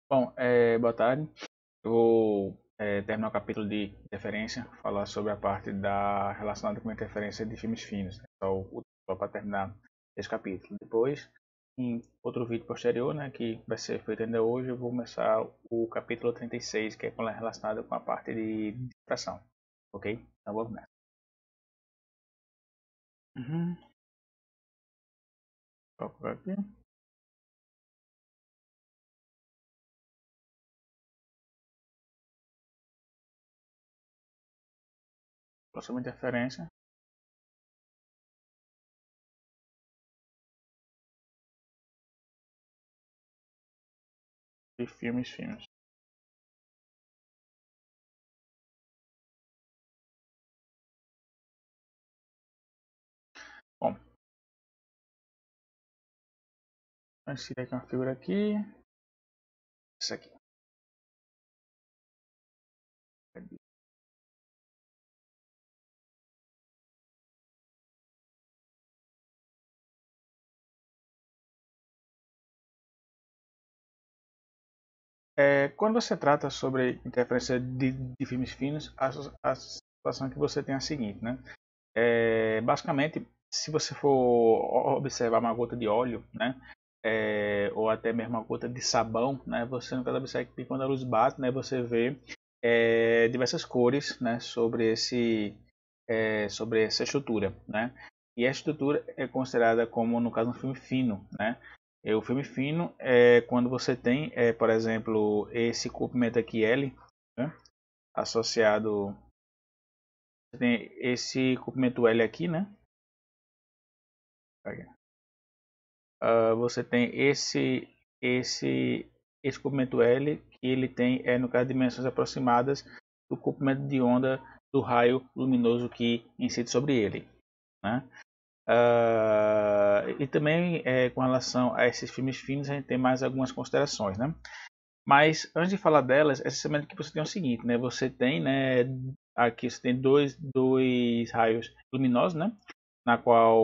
Bom, boa tarde. Eu vou terminar o capítulo de interferência, falar sobre a parte da relacionada com a interferência de filmes finos, né? Só para terminar esse capítulo. Depois, em outro vídeo posterior, né, que vai ser feito ainda hoje, eu vou começar o capítulo 36, que é relacionado com a parte de difração. Ok? Então vamos nessa. Uhum. Vou colocar aqui. Próxima interferência de filmes finos. Bom, vamos tirar aqui uma figura aqui. Isso aqui. Quando você trata sobre interferência de filmes finos, a situação que você tem é a seguinte, né? Basicamente, se você for observar uma gota de óleo, né? Ou até mesmo uma gota de sabão, né? Você no caso observa que quando a luz bate, né? Você vê diversas cores, né? Sobre essa estrutura, né? E a estrutura é considerada como, no caso, um filme fino, né? O filme fino é quando você tem, por exemplo, esse comprimento aqui L, né? Associado, você tem esse comprimento L aqui, né? Você tem esse comprimento L que ele tem, no caso, dimensões aproximadas do comprimento de onda do raio luminoso que incide sobre ele, né? E também com relação a esses filmes finos a gente tem mais algumas considerações, né? Mas antes de falar delas, é essencialmente que você tem o seguinte, né? Você tem, né? Aqui você tem dois raios luminosos, né? Na qual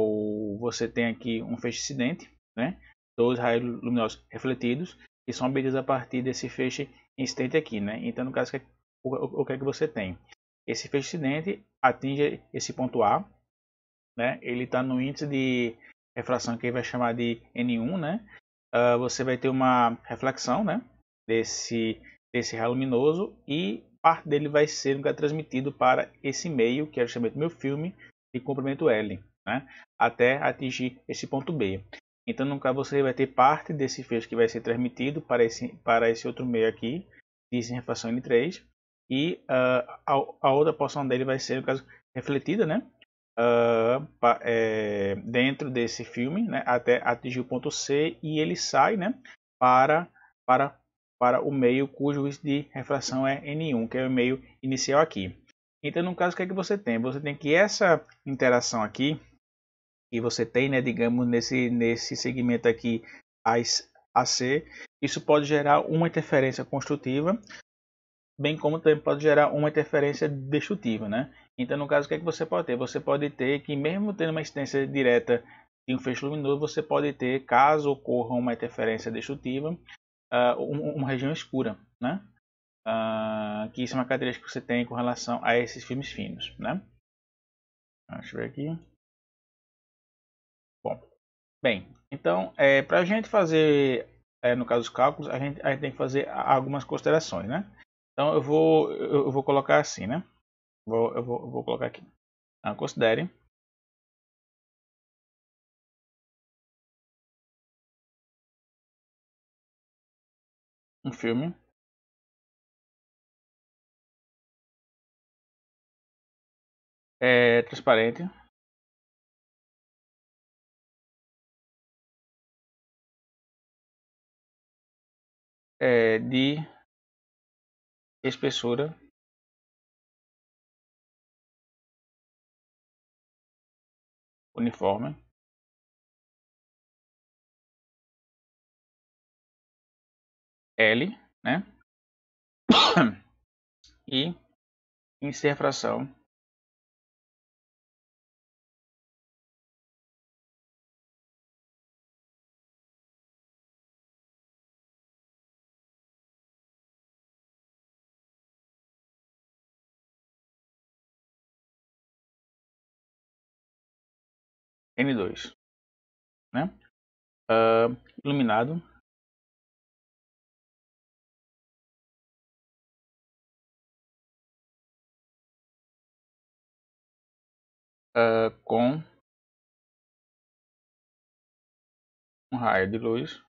você tem aqui um feixe incidente, né? Dois raios luminosos refletidos que são medidos a partir desse feixe incidente aqui, né? Então, no caso, o que é que você tem? Esse feixe incidente atinge esse ponto A, né? Ele está no índice de refração que ele vai chamar de N1, né? Você vai ter uma reflexão, né? Desse raio luminoso e parte dele vai ser transmitido para esse meio, que é justamente meu filme de comprimento L, né? Até atingir esse ponto B. Então, no caso, você vai ter parte desse feixe que vai ser transmitido para esse outro meio aqui, de refração N3, e a outra porção dele vai ser, no caso, refletida, né? Dentro desse filme, né, até atingir o ponto C e ele sai, né, para, para, para o meio cujo índice de refração é N1, que é o meio inicial aqui. Então, no caso, o que é que você tem? Você tem que essa interação aqui, que você tem, né, digamos, nesse segmento aqui AC, isso pode gerar uma interferência construtiva, bem como também pode gerar uma interferência destrutiva, né? Então, no caso, o que é que você pode ter? Você pode ter que, mesmo tendo uma incidência direta de um feixe luminoso, você pode ter, caso ocorra uma interferência destrutiva, uma região escura, né? Que isso é uma característica que você tem com relação a esses filmes finos, né? Deixa eu ver aqui. Bom, bem, então, para a gente fazer, no caso, os cálculos, a gente tem que fazer algumas considerações, né? Então, eu vou colocar assim, né? Eu vou colocar aqui. Considere um filme transparente de espessura uniforme L, né? E índice de refração N2, né? Iluminado com um raio de luz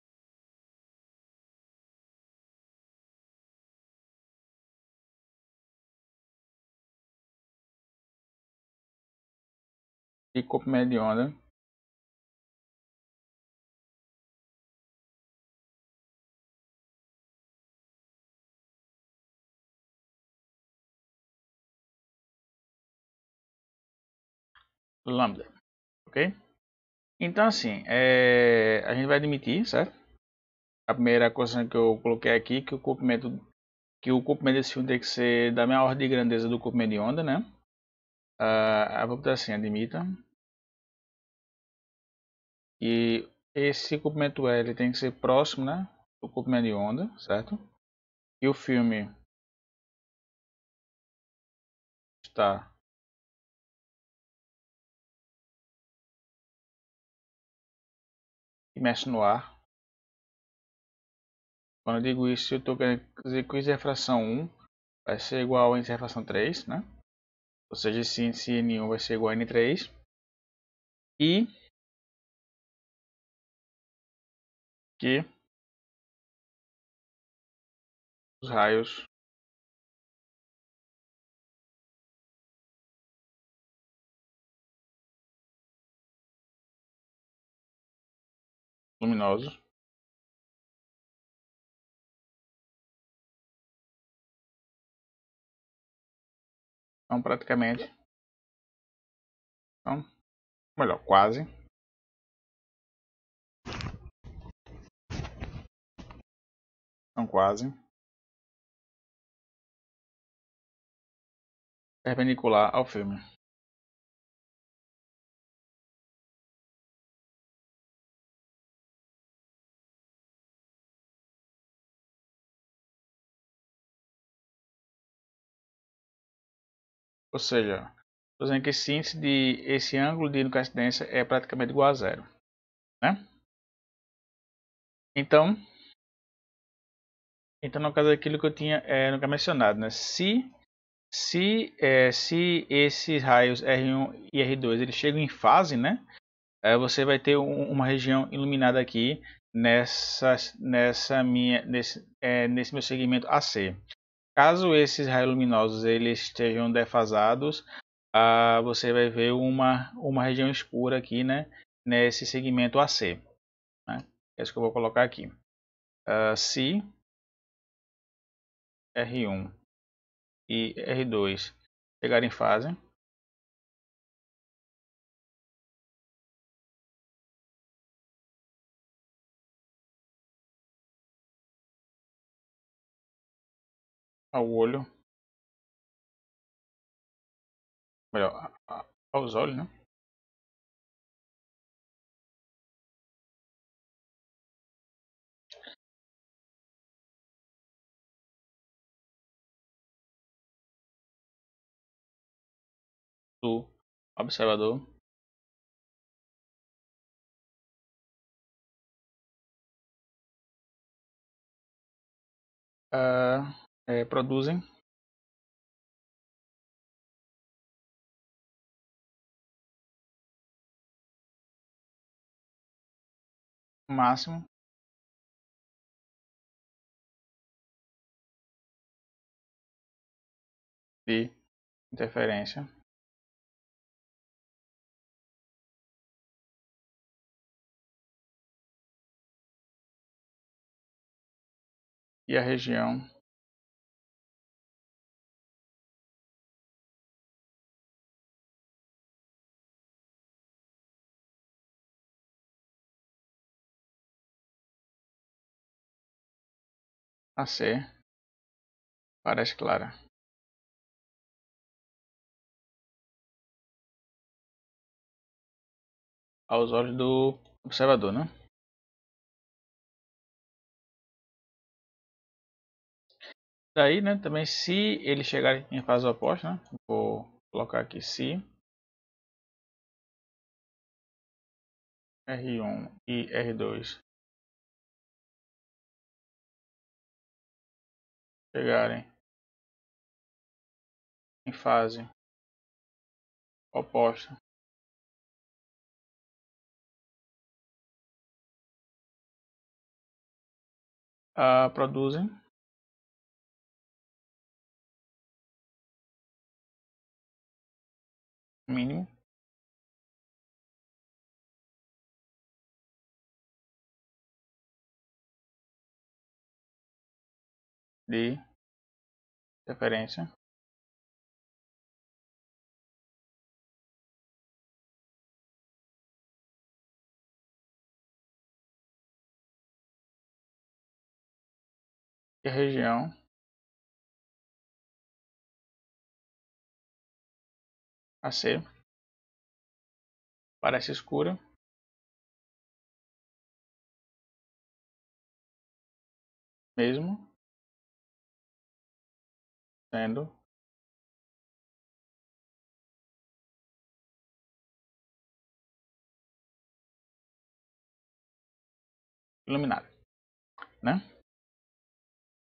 de comprimento de onda lambda, ok? Então assim, a gente vai admitir, certo? A primeira coisa que eu coloquei aqui que o comprimento desse fio tem que ser da mesma ordem de grandeza do comprimento de onda, né? Vou botar assim, admita e esse comprimento L tem que ser próximo, né, do comprimento de onda, certo? E o filme está imerso no ar. Quando eu digo isso, eu estou querendo dizer que o índice de refração 1 vai ser igual ao índice de refração 3, né? Ou seja, esse índice N1 vai ser igual a N3. E que os raios luminosos são praticamente, são, melhor, quase, são quase perpendicular ao filme. Ou seja, estou dizendo que esse ângulo de coincidência é praticamente igual a zero, né? Então, no caso aquilo que eu tinha nunca mencionado, né? Se esses raios R1 e R2 eles chegam em fase, né? Você vai ter uma região iluminada aqui nesse meu segmento AC. Caso esses raios luminosos eles estejam defasados, você vai ver uma região escura aqui, né? Nesse segmento AC, né? É isso que eu vou colocar aqui. Se R1 e R2 chegarem em fase, ao olho, melhor, aos olhos, né? Do observador, produzem o máximo de interferência e a região a ser parece clara aos olhos do observador, né? Daí, né, também se ele chegar em fase oposta, né, vou colocar aqui se R1 e R2 chegarem em fase oposta, produzem mínimo de referência e a região AC parece escura, mesmo sendo iluminada, né?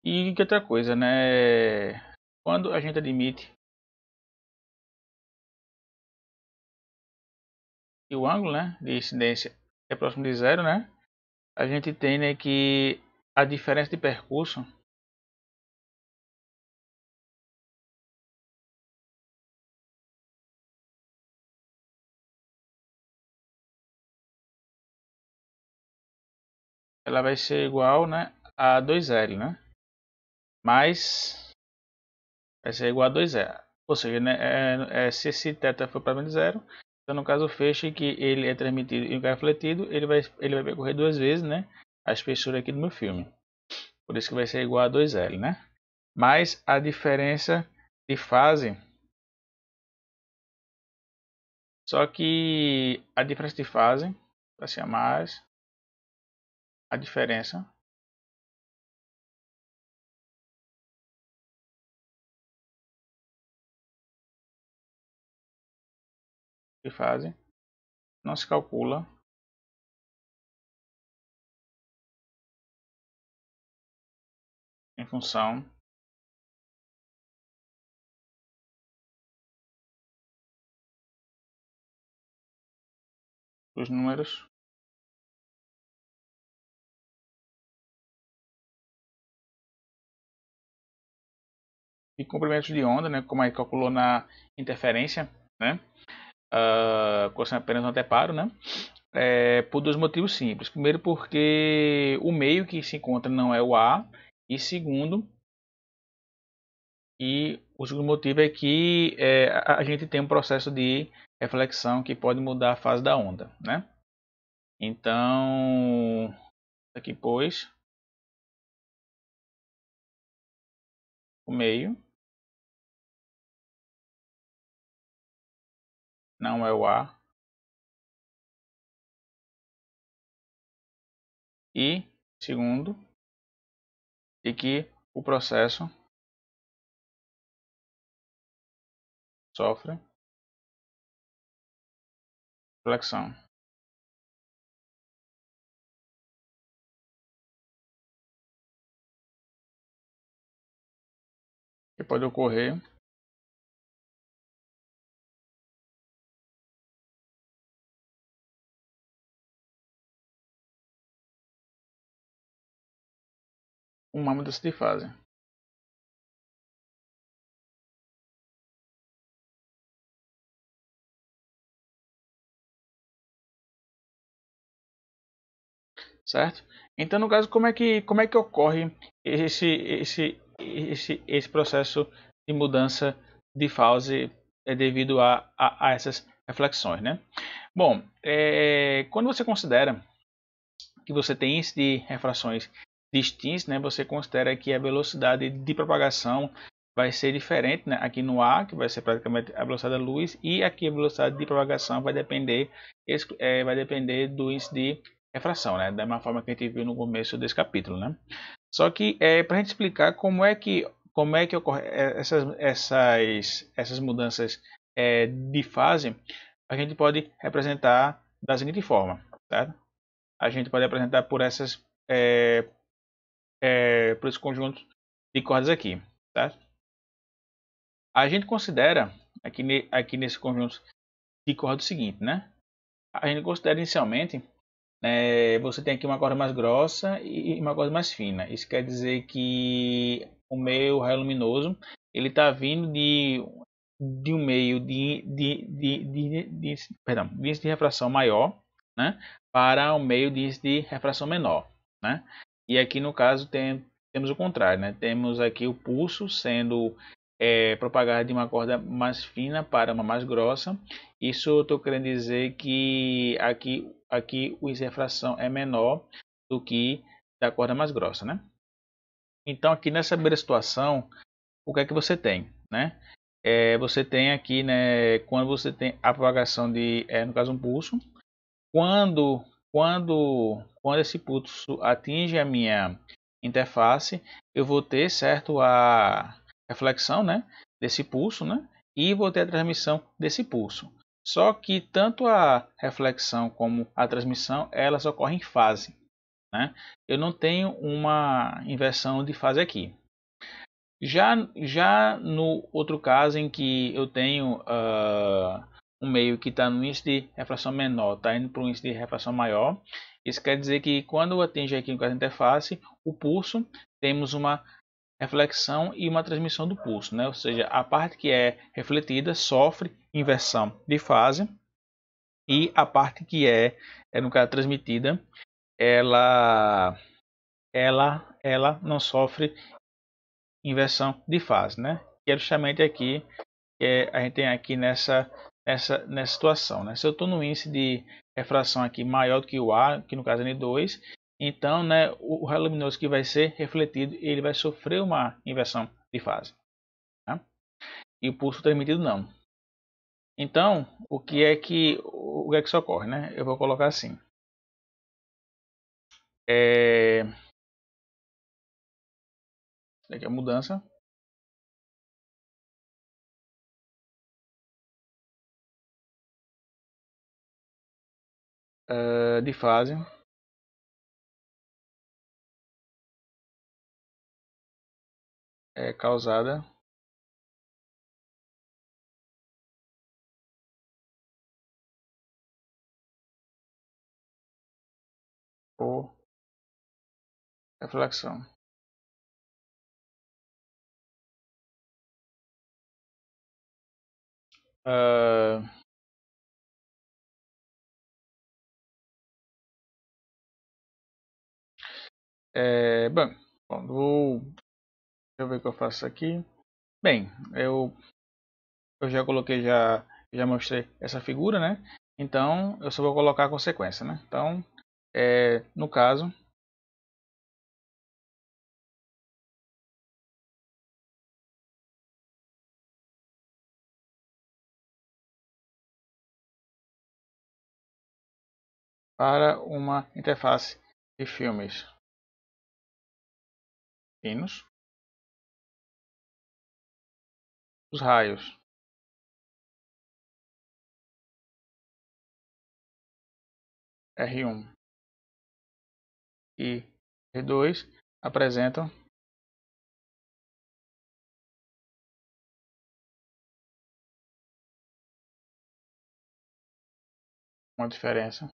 E que outra coisa, né? Quando a gente admite que o ângulo, né, de incidência é próximo de zero, né? A gente tem, né, que a diferença de percurso ela vai ser igual, né, a 2L, né? Mas vai ser igual a 2L. Ou seja, né, se esse θ for para menos de zero, então no caso o feixe que ele é transmitido e o que é refletido, ele vai percorrer duas vezes, né, a espessura aqui do meu filme. Por isso que vai ser igual a 2L, né? Mas a diferença de fase, só que a diferença de fase vai ser mais a diferença de fase não se calcula em função dos números de comprimentos de onda, né, como aí calculou na interferência, né, considerando apenas um anteparo, né, por dois motivos simples. Primeiro, porque o meio que se encontra não é o A, e segundo, o segundo motivo é que a gente tem um processo de reflexão que pode mudar a fase da onda, né? Então, aqui pois o meio não é o A e segundo, e que o processo sofre reflexão, que pode ocorrer uma mudança de fase, certo? Então, no caso, como é que ocorre esse processo de mudança de fase devido a essas reflexões, né? Bom, quando você considera que você tem índice de refrações distintos, né, você considera que a velocidade de propagação vai ser diferente, né, aqui no A, que vai ser praticamente a velocidade da luz, e aqui a velocidade de propagação vai depender do índice de refração, né, da mesma forma que a gente viu no começo desse capítulo, né. Só que para a gente explicar como é que ocorre essas mudanças de fase, a gente pode representar da seguinte forma. certo? A gente pode apresentar por esses conjuntos de cordas aqui, certo? A gente considera aqui nesse conjunto de cordas o seguinte, né? A gente considera inicialmente, você tem aqui uma corda mais grossa e uma corda mais fina. Isso quer dizer que o meu raio luminoso ele está vindo de um meio perdão, de índice de refração maior, né, para um meio de índice de refração menor, né? E aqui no caso temos o contrário, né? Temos aqui o pulso sendo propagado de uma corda mais fina para uma mais grossa. Isso eu estou querendo dizer que aqui o índice de refração é menor do que da corda mais grossa, né? Então aqui nessa primeira situação, o que é que você tem, né? Você tem aqui, né, quando você tem a propagação no caso um pulso, quando, quando esse pulso atinge a minha interface, eu vou ter, certo, a reflexão, né, desse pulso, né, e vou ter a transmissão desse pulso. Só que tanto a reflexão como a transmissão, elas ocorrem em fase, né? Eu não tenho uma inversão de fase aqui. Já no outro caso em que eu tenho um meio que está no índice de refração menor, está indo para um índice de refração maior, isso quer dizer que quando atinge aqui no caso da interface, o pulso, temos uma reflexão e uma transmissão do pulso, né? Ou seja, a parte que é refletida sofre inversão de fase e a parte que no caso transmitida, ela, ela não sofre inversão de fase, né? Que é justamente aqui que a gente tem aqui nessa situação, né? Se eu estou no índice de refração aqui maior do que o A, que no caso é N2, então, né, o raio luminoso que vai ser refletido, ele vai sofrer uma inversão de fase, tá? E o pulso transmitido não. Então, o que é que isso ocorre, né? Eu vou colocar assim. Aqui é a mudança. De fase é causada por reflexão. Uh, bom, deixa eu ver o que eu faço aqui. Bem, eu já coloquei, já mostrei essa figura, né? Então, eu só vou colocar a consequência, né? Então, no caso, para uma interface de filmes finos, os raios R1 e R2 apresentam uma diferença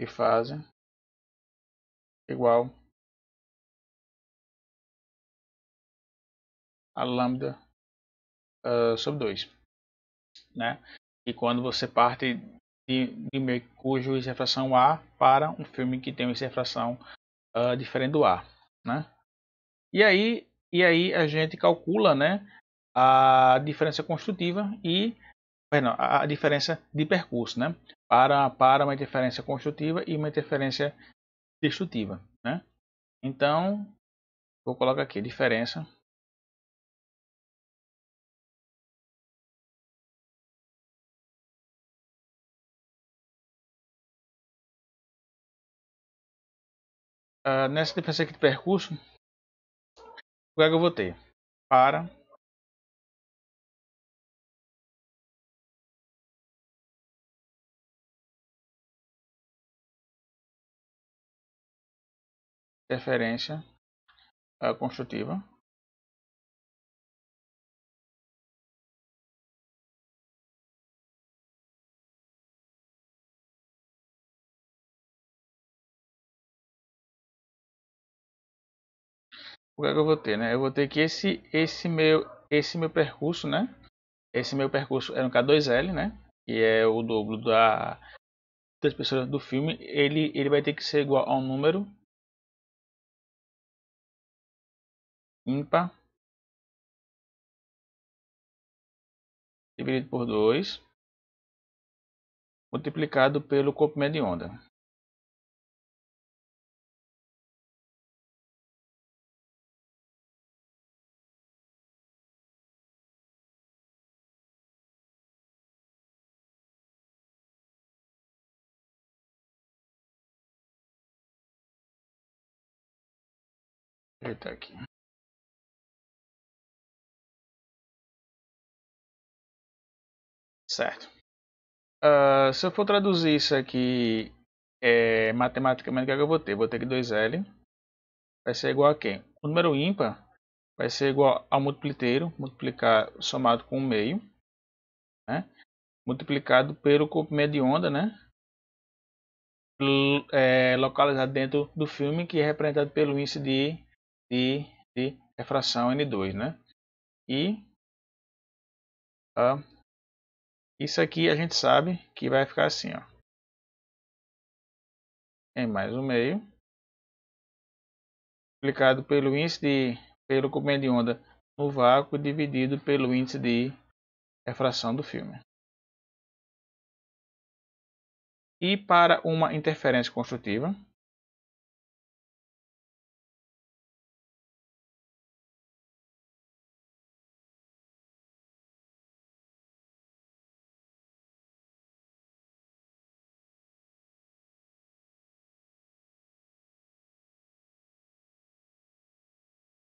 de fase igual a lambda sobre 2, né? E quando você parte de um meio cujo refração A para um filme que tem uma refração diferente do A, né? E aí a gente calcula, né, a diferença construtiva e perdão, a diferença de percurso, né, para uma interferência construtiva e uma interferência destrutiva, né? Então, vou colocar aqui diferença nessa diferença aqui de percurso, o que é que eu vou ter? Para interferência construtiva. O que é que eu vou ter, né? Eu vou ter que esse meu percurso, né? Esse meu percurso é no K2L, né? Que é o dobro das pessoas do filme. Ele vai ter que ser igual a um número ímpar dividido por 2 multiplicado pelo comprimento de onda. Eita aqui. Certo. Se eu for traduzir isso aqui matematicamente, o que é que eu vou ter? Vou ter que 2L vai ser igual a quem? O número ímpar vai ser igual ao múltiplo inteiro, somado com 1/2, né? Multiplicado pelo comprimento de onda, né? Localizado dentro do filme, que é representado pelo índice de refração N2, né? E isso aqui a gente sabe que vai ficar assim, ó, em mais 1/2 multiplicado pelo comprimento de onda no vácuo dividido pelo índice de refração do filme. E para uma interferência construtiva,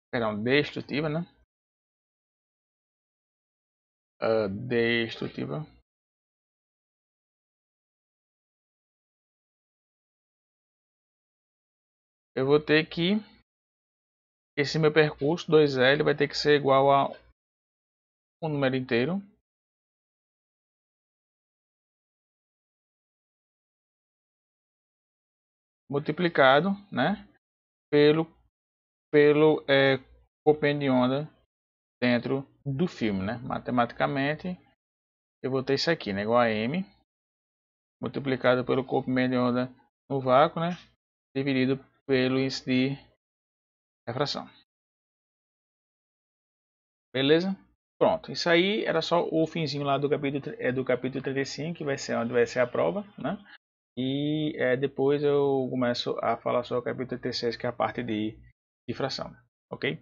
perdão, destrutiva, né? Destrutiva. Eu vou ter que esse meu percurso 2L vai ter que ser igual a um número inteiro multiplicado, né, pelo comprimento de onda dentro do filme, né? Matematicamente, eu vou ter isso aqui, né, igual a m multiplicado pelo comprimento de onda no vácuo, né, dividido pelo índice de refração. Beleza? Pronto, isso aí era só o finzinho lá do capítulo 35, que vai ser onde vai ser a prova, né? E depois eu começo a falar sobre o capítulo 36, que é a parte de fração, ok?